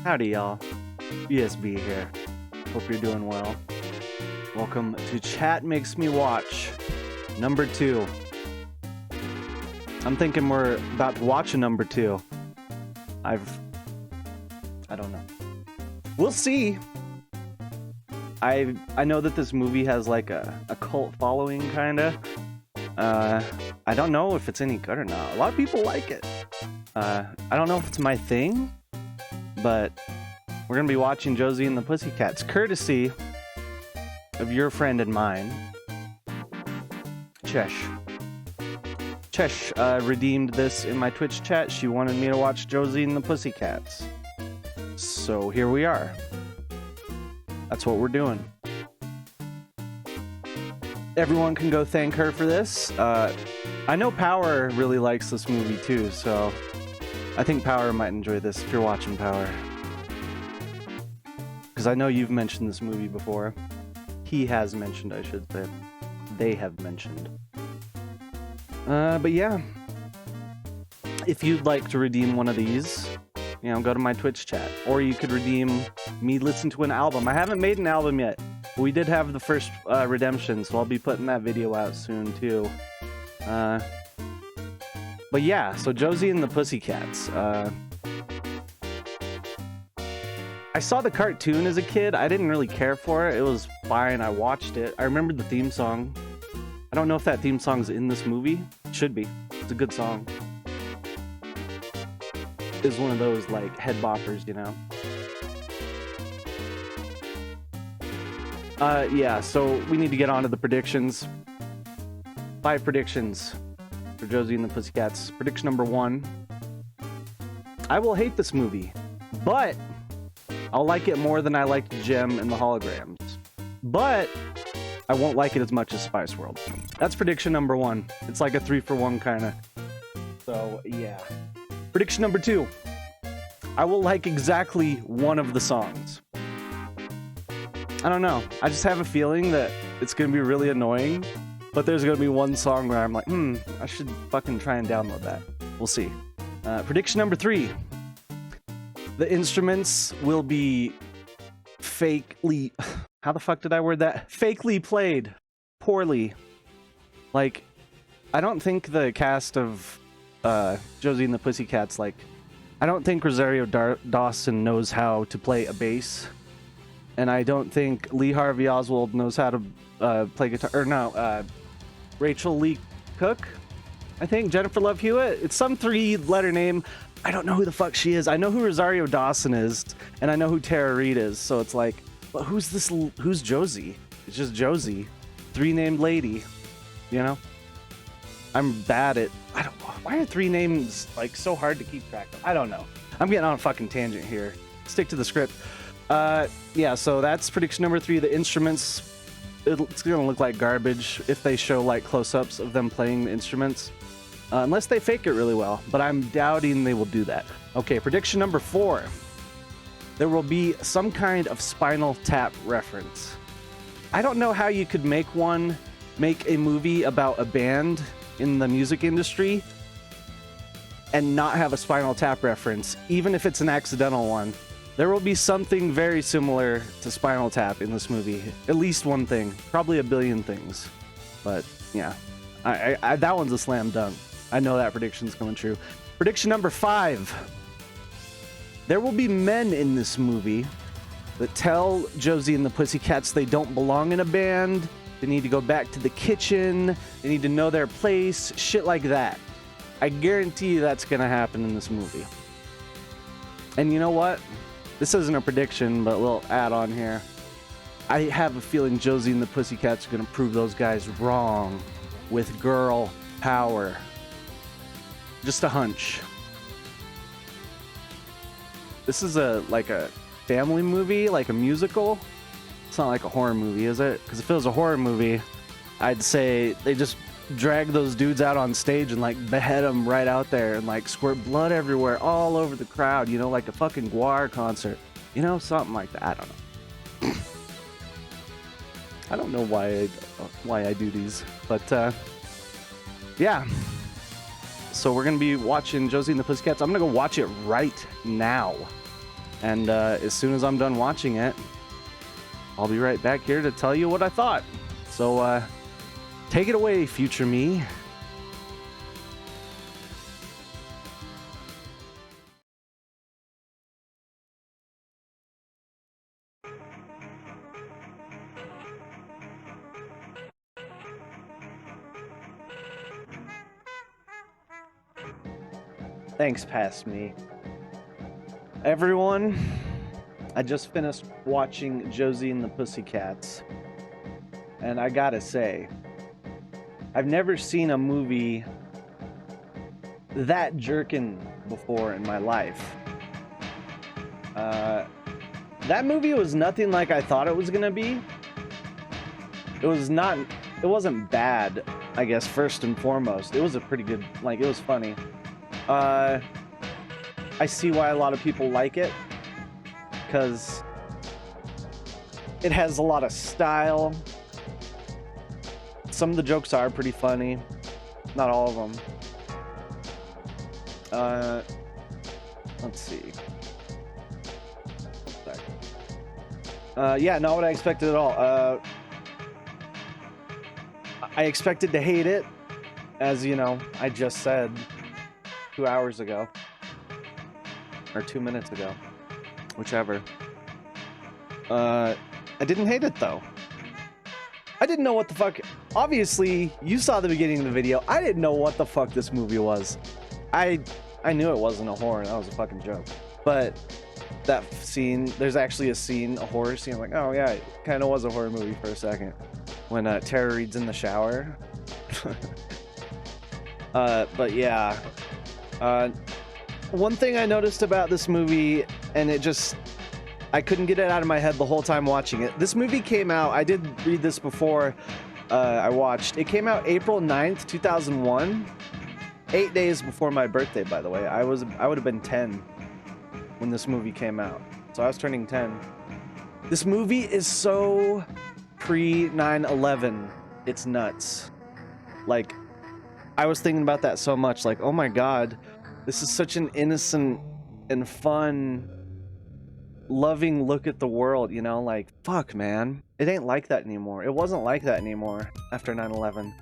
Howdy, y'all. ESB here. Hope you're doing well. Welcome to Chat Makes Me Watch, number 2. I'm thinking we're about to watch a number 2. I don't know. We'll see. I know that this movie has like a cult following, kinda. I don't know if it's any good or not. A lot of people like it. I don't know if it's my thing, but we're gonna be watching Josie and the Pussycats, courtesy of your friend and mine, Chesh. Chesh redeemed this in my Twitch chat. She wanted me to watch Josie and the Pussycats. So here we are. That's what we're doing. Everyone can go thank her for this. I know Power really likes this movie too, so I think Power might enjoy this if you're watching Power. Because I know you've mentioned this movie before. He has mentioned, I should say. They have mentioned. But yeah. If you'd like to redeem one of these, you know, go to my Twitch chat. Or you could redeem me listen to an album. I haven't made an album yet. But we did have the first redemption, so I'll be putting that video out soon too. But yeah, so Josie and the Pussycats. I saw the cartoon as a kid. I didn't really care for it. It was fine. I watched it. I remember the theme song. I don't know if that theme song's in this movie. It should be. It's a good song. It's one of those like head boppers, you know. Yeah, so we need to get on to the predictions. 5 predictions for Josie and the Pussycats. Prediction number 1. I will hate this movie, but I'll like it more than I liked Gem and the Holograms. But I won't like it as much as Spice World. That's prediction number 1. It's like a 3-for-1 kind of. So, yeah. Prediction number 2. I will like exactly one of the songs. I don't know. I just have a feeling that it's going to be really annoying, but there's going to be one song where I'm like, I should fucking try and download that. We'll see. Prediction number 3. The instruments will be fakely... How the fuck did I word that? Fakely played. Poorly. Like, I don't think the cast of Josie and the Pussycats, like, I don't think Rosario Dawson knows how to play a bass. And I don't think Lee Harvey Oswald knows how to play guitar. Or no, Rachel Lee Cook, I think. Jennifer Love Hewitt. It's some 3-letter name. I don't know who the fuck she is. I know who Rosario Dawson is, and I know who Tara Reid is. So it's like, but who's this? Who's Josie? It's just Josie, 3-named lady. You know. I'm bad at. I don't. Why are 3 names like so hard to keep track of? I don't know. I'm getting on a fucking tangent here. Stick to the script. Yeah, so that's prediction number 3. The instruments, it's gonna look like garbage if they show like close-ups of them playing the instruments, unless they fake it really well, but I'm doubting they will do that. Okay, prediction number 4. There will be some kind of Spinal Tap reference. I don't know how you could make a movie about a band in the music industry and not have a Spinal Tap reference, even if it's an accidental one. There will be something very similar to Spinal Tap in this movie. At least one thing. Probably a billion things. But, yeah. I that one's a slam dunk. I know that prediction's coming true. Prediction number 5. There will be men in this movie that tell Josie and the Pussycats they don't belong in a band. They need to go back to the kitchen. They need to know their place. Shit like that. I guarantee you that's going to happen in this movie. And you know what? This isn't a prediction, but a little add-on here. I have a feeling Josie and the Pussycats are going to prove those guys wrong with girl power. Just a hunch. This is like a family movie, like a musical. It's not like a horror movie, is it? Because if it was a horror movie, I'd say they just drag those dudes out on stage and like behead them right out there and like squirt blood everywhere all over the crowd, you know, like a fucking Guar concert, you know, something like that. I don't know. I don't know why I do these, but yeah. So we're gonna be watching Josie and the Pussycats. I'm gonna go watch it right now. And as soon as I'm done watching it, I'll be right back here to tell you what I thought. So take it away, future me. Thanks, past me. Everyone, I just finished watching Josie and the Pussycats, and I gotta say, I've never seen a movie that jerkin before in my life. That movie was nothing like I thought it was gonna be. It wasn't bad, I guess, first and foremost. It was a pretty good, like, it was funny. I see why a lot of people like it, because it has a lot of style. Some of the jokes are pretty funny, not all of them. Let's see. Yeah, not what I expected at all. I expected to hate it, as you know, I just said 2 hours ago. Or 2 minutes ago. Whichever. I didn't hate it, though. I didn't know what the fuck... Obviously, you saw the beginning of the video. I didn't know what the fuck this movie was. I knew it wasn't a horror. That was a fucking joke. But that scene... There's actually a scene, a horror scene. I'm like, oh, yeah, it kind of was a horror movie for a second. When Tara Reid's in the shower. But yeah... one thing I noticed about this movie, and I couldn't get it out of my head the whole time watching it. This movie came out, I did read this before I watched. It came out April 9th, 2001. 8 days before my birthday, by the way. I would have been 10 when this movie came out. So I was turning 10. This movie is so pre 9/11. It's nuts. Like, I was thinking about that so much. Like, oh my god. This is such an innocent and fun, loving look at the world, you know? Like, fuck, man. It ain't like that anymore. It wasn't like that anymore after 9/11.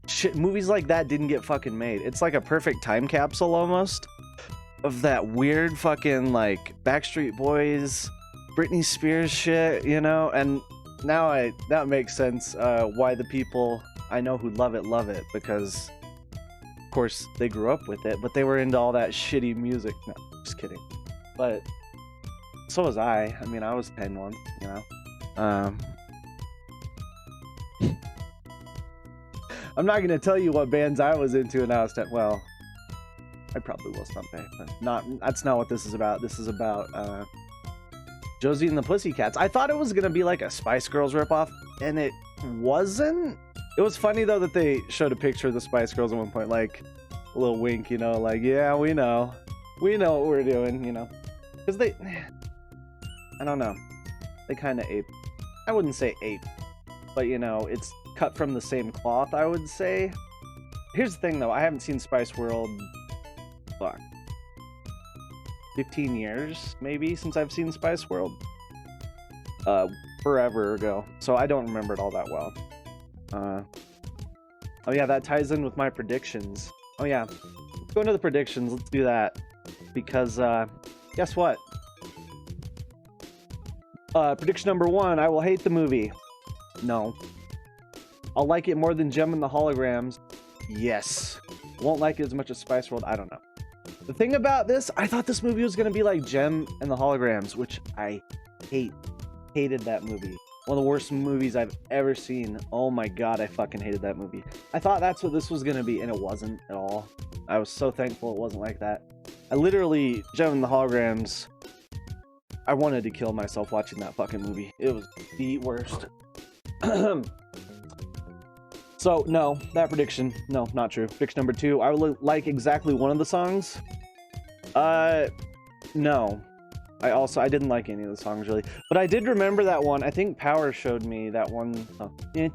Shit, movies like that didn't get fucking made. It's like a perfect time capsule, almost, of that weird fucking, like, Backstreet Boys, Britney Spears shit, you know? And now that makes sense why the people I know who love it, because... Of course, they grew up with it, but they were into all that shitty music. No, just kidding. But so was I. I mean, I was 10 once, you know. I'm not gonna tell you what bands I was into when I was 10. Well, I probably will someday, but that's not what this is about. This is about Josie and the Pussycats. I thought it was gonna be like a Spice Girls ripoff, and it wasn't. It was funny, though, that they showed a picture of the Spice Girls at one point, like, a little wink, you know, like, yeah, we know what we're doing, you know, because I don't know, they kind of ape, I wouldn't say ape, but, you know, it's cut from the same cloth, I would say. Here's the thing, though, I haven't seen Spice World, fuck, 15 years, maybe, since I've seen Spice World, forever ago, so I don't remember it all that well. Oh yeah, that ties in with my predictions. Oh yeah, let's go into the predictions. Let's do that. Because, guess what? Prediction number 1, I will hate the movie. No. I'll like it more than Gem and the Holograms. Yes. Won't like it as much as Spice World. I don't know. The thing about this, I thought this movie was going to be like Gem and the Holograms, which I hated that movie. One of the worst movies I've ever seen. Oh my god, I fucking hated that movie. I thought that's what this was gonna be, and it wasn't at all. I was so thankful it wasn't like that. I literally, Gem and the Holograms, I wanted to kill myself watching that fucking movie. It was the worst. So, no, that prediction, no, not true. Prediction number 2, I would like exactly one of the songs. No. I didn't like any of the songs, really. But I did remember that one. I think Power showed me that one song. I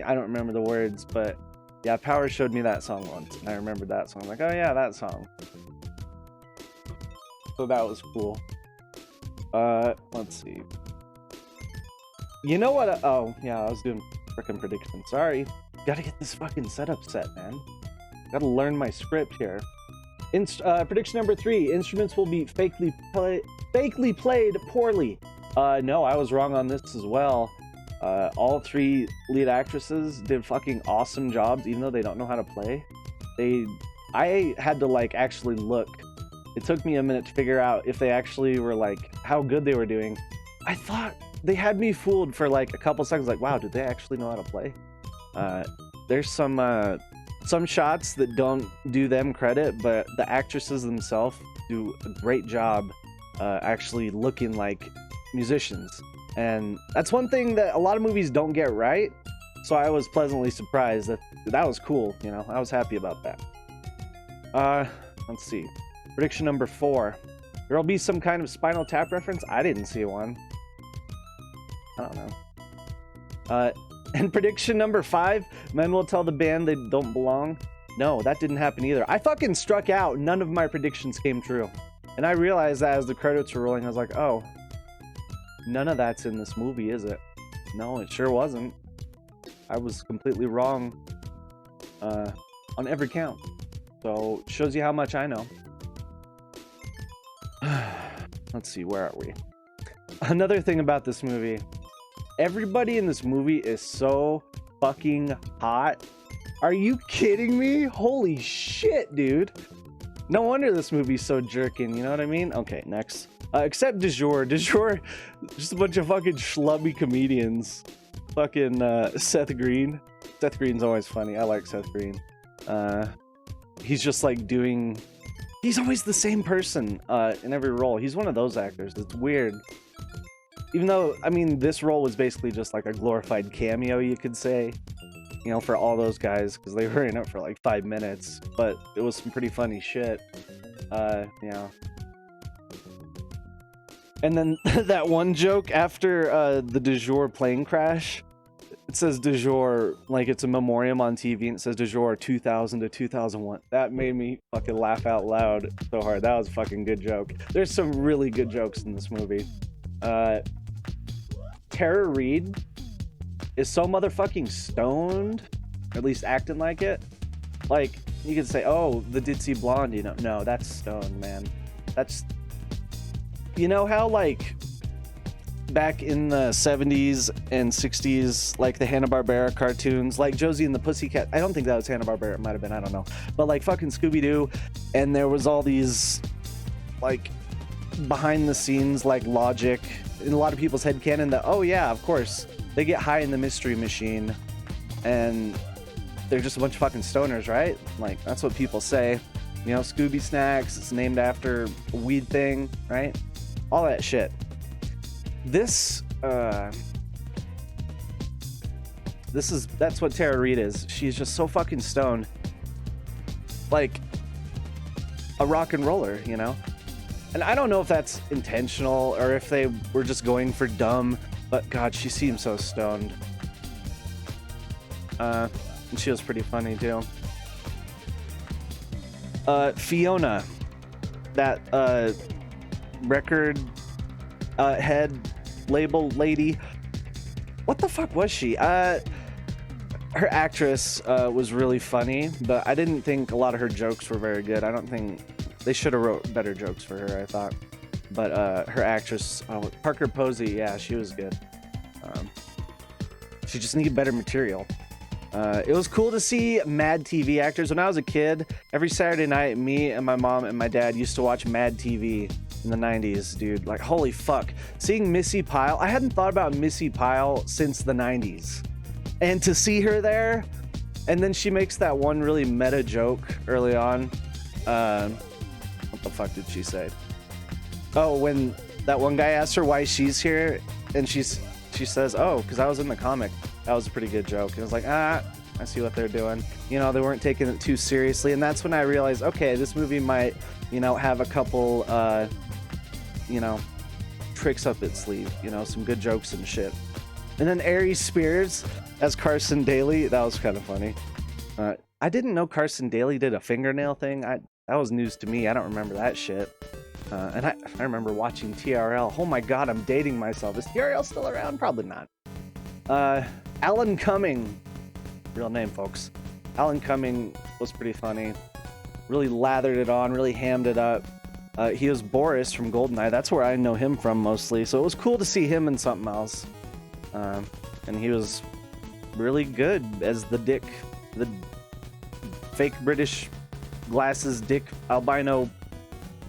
don't remember the words, but yeah, Power showed me that song once. And I remembered that song. I'm like, oh yeah, that song. So that was cool. Let's see. You know what? Oh, yeah, I was doing freaking predictions. Sorry. Gotta get this fucking setup set, man. Gotta learn my script here. Prediction number 3. Instruments will be fakely played poorly. No, I was wrong on this as well. All 3 lead actresses did fucking awesome jobs, even though they don't know how to play. I had to, like, actually look. It took me a minute to figure out if they actually were, like, how good they were doing. I thought they had me fooled for, like, a couple seconds, like, wow, did they actually know how to play? There's some shots that don't do them credit, but the actresses themselves do a great job actually looking like musicians. And that's one thing that a lot of movies don't get right, so I was pleasantly surprised that was cool, you know. I was happy about that. Let's see. Prediction number 4. There'll be some kind of Spinal Tap reference? I didn't see one. I don't know. And prediction number 5, men will tell the band they don't belong. No, that didn't happen either. I fucking struck out. None of my predictions came true. And I realized that as the credits were rolling, I was like, oh, none of that's in this movie, is it? No, it sure wasn't. I was completely wrong on every count. So, shows you how much I know. Let's see, where are we? Another thing about this movie. Everybody in this movie is so fucking hot. Are you kidding me? Holy shit, dude. No wonder this movie's so jerking, you know what I mean? Okay, next. Except Du Jour. Du Jour, just a bunch of fucking schlubby comedians. Fucking Seth Green. Seth Green's always funny. I like Seth Green. He's just like doing... He's always the same person in every role. He's one of those actors. It's weird. Even though, I mean, this role was basically just like a glorified cameo, you could say. You know, for all those guys, because they were in it for like 5 minutes. But it was some pretty funny shit. Yeah. And then that one joke after the Du Jour plane crash, it says Du Jour, like it's a memoriam on TV, and it says Du Jour 2000 to 2001. That made me fucking laugh out loud so hard. That was a fucking good joke. There's some really good jokes in this movie. Tara Reid is so motherfucking stoned, or at least acting like it. Like, you could say, oh, the Ditzy Blonde, you know. No, that's stoned, man. That's... You know how, like, back in the 70s and 60s, like the Hanna-Barbera cartoons, like Josie and the Pussycats, I don't think that was Hanna-Barbera, it might have been, I don't know. But like fucking Scooby-Doo, and there was all these, like, behind the scenes, like, logic in a lot of people's headcanon that, oh yeah, of course, they get high in the Mystery Machine, and they're just a bunch of fucking stoners, right? Like, that's what people say. You know, Scooby Snacks, it's named after a weed thing, right? All that shit. That's what Tara Reid is. She's just so fucking stoned. Like a rock and roller, you know? And I don't know if that's intentional or if they were just going for dumb, but God, she seems so stoned. And she was pretty funny too. Fiona, that record head label lady, what the fuck was she? Her actress was really funny, but I didn't think a lot of her jokes were very good. I don't think they should have wrote better jokes for her, I thought. But her actress, Parker Posey, yeah, she was good. She just needed better material. It was cool to see Mad TV actors. When I was a kid, every Saturday night, me and my mom and my dad used to watch Mad TV in the 90s, dude. Like, holy fuck. Seeing Missy Pyle, I hadn't thought about Missy Pyle since the 90s. And to see her there, and then she makes that one really meta joke early on. What the fuck did she say? Oh, when that one guy asked her why she's here, and she says, oh, because I was in the comic. That was a pretty good joke. It was like, I see what they're doing. You know, they weren't taking it too seriously. And that's when I realized, okay, this movie might, you know, have a couple, you know, tricks up its sleeve. You know, some good jokes and shit. And then Aries Spears as Carson Daly. That was kind of funny. I didn't know Carson Daly did a fingernail thing. That was news to me. I don't remember that shit. And I remember watching TRL. Oh my god, I'm dating myself. Is TRL still around? Probably not. Alan Cumming. Real name, folks. Alan Cumming was pretty funny. Really lathered it on, really hammed it up. He was Boris from GoldenEye. That's where I know him from mostly. So it was cool to see him in something else. And he was really good as the dick, the fake British glasses dick albino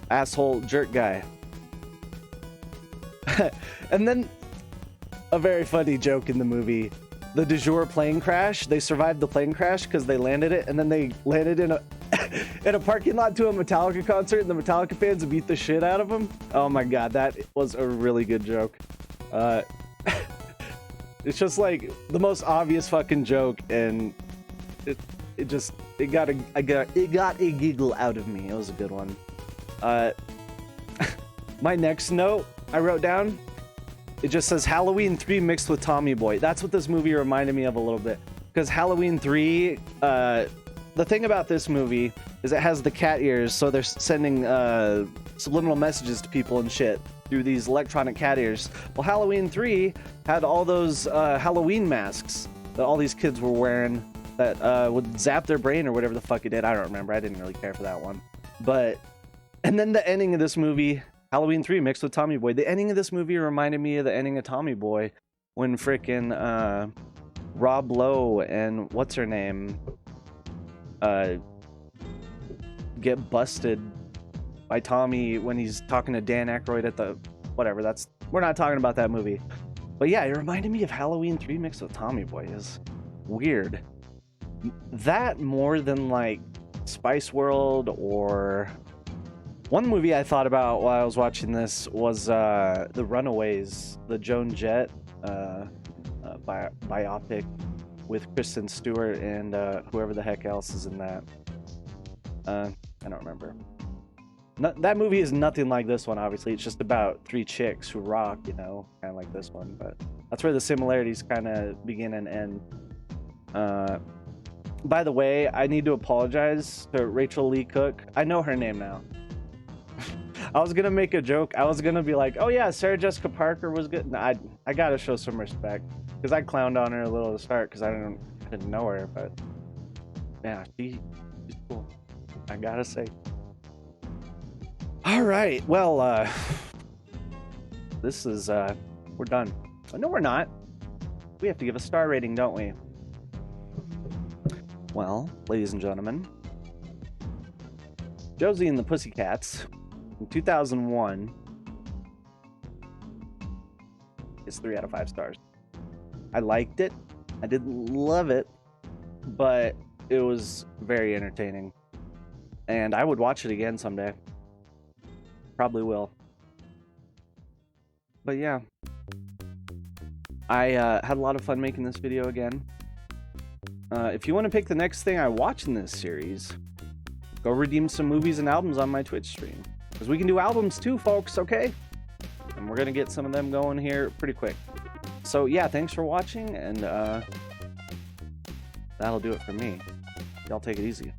asshole jerk guy. And then a very funny joke in the movie. The du jour plane crash. They survived the plane crash because they landed it, and then they landed in a in a parking lot to a Metallica concert, and the Metallica fans beat the shit out of them. Oh my god, that was a really good joke. It's just like the most obvious fucking joke, and it got a giggle out of me. It was a good one. My next note I wrote down, it just says Halloween 3 mixed with Tommy Boy. That's what this movie reminded me of a little bit. Because Halloween 3, the thing about this movie is it has the cat ears, so they're sending subliminal messages to people and shit through these electronic cat ears. Well, Halloween 3 had all those Halloween masks that all these kids were wearing that would zap their brain or whatever the fuck it did. I don't remember. I didn't really care for that one. But, and then the ending of this movie, Halloween 3 mixed with Tommy Boy. The ending of this movie reminded me of the ending of Tommy Boy when frickin' Rob Lowe and what's her name get busted by Tommy when he's talking to Dan Aykroyd at the whatever. We're not talking about that movie. But yeah, it reminded me of Halloween 3 mixed with Tommy Boy. Is weird. That more than like Spice World, or one movie I thought about while I was watching this was The Runaways, the Joan Jett biopic with Kristen Stewart and whoever the heck else is in that. I don't remember. That movie is nothing like this one, obviously. It's just about 3 chicks who rock, you know, kind of like this one. But that's where the similarities kind of begin and end. By the way, I need to apologize to Rachel Lee Cook. I know her name now. I was gonna make a joke. I was gonna be like, "Oh yeah, Sarah Jessica Parker was good." No, I gotta show some respect because I clowned on her a little to start because I didn't know her, but yeah, she's cool. I gotta say. All right, well, this is we're done. Oh, no, we're not. We have to give a star rating, don't we? Well, ladies and gentlemen, Josie and the Pussycats in 2001 is 3 out of 5 stars. I liked it. I didn't love it, but it was very entertaining. And I would watch it again someday. Probably will. But yeah. I had a lot of fun making this video again. If you want to pick the next thing I watch in this series, go redeem some movies and albums on my Twitch stream. Because we can do albums too, folks, okay? And we're going to get some of them going here pretty quick. So yeah, thanks for watching, and that'll do it for me. Y'all take it easy.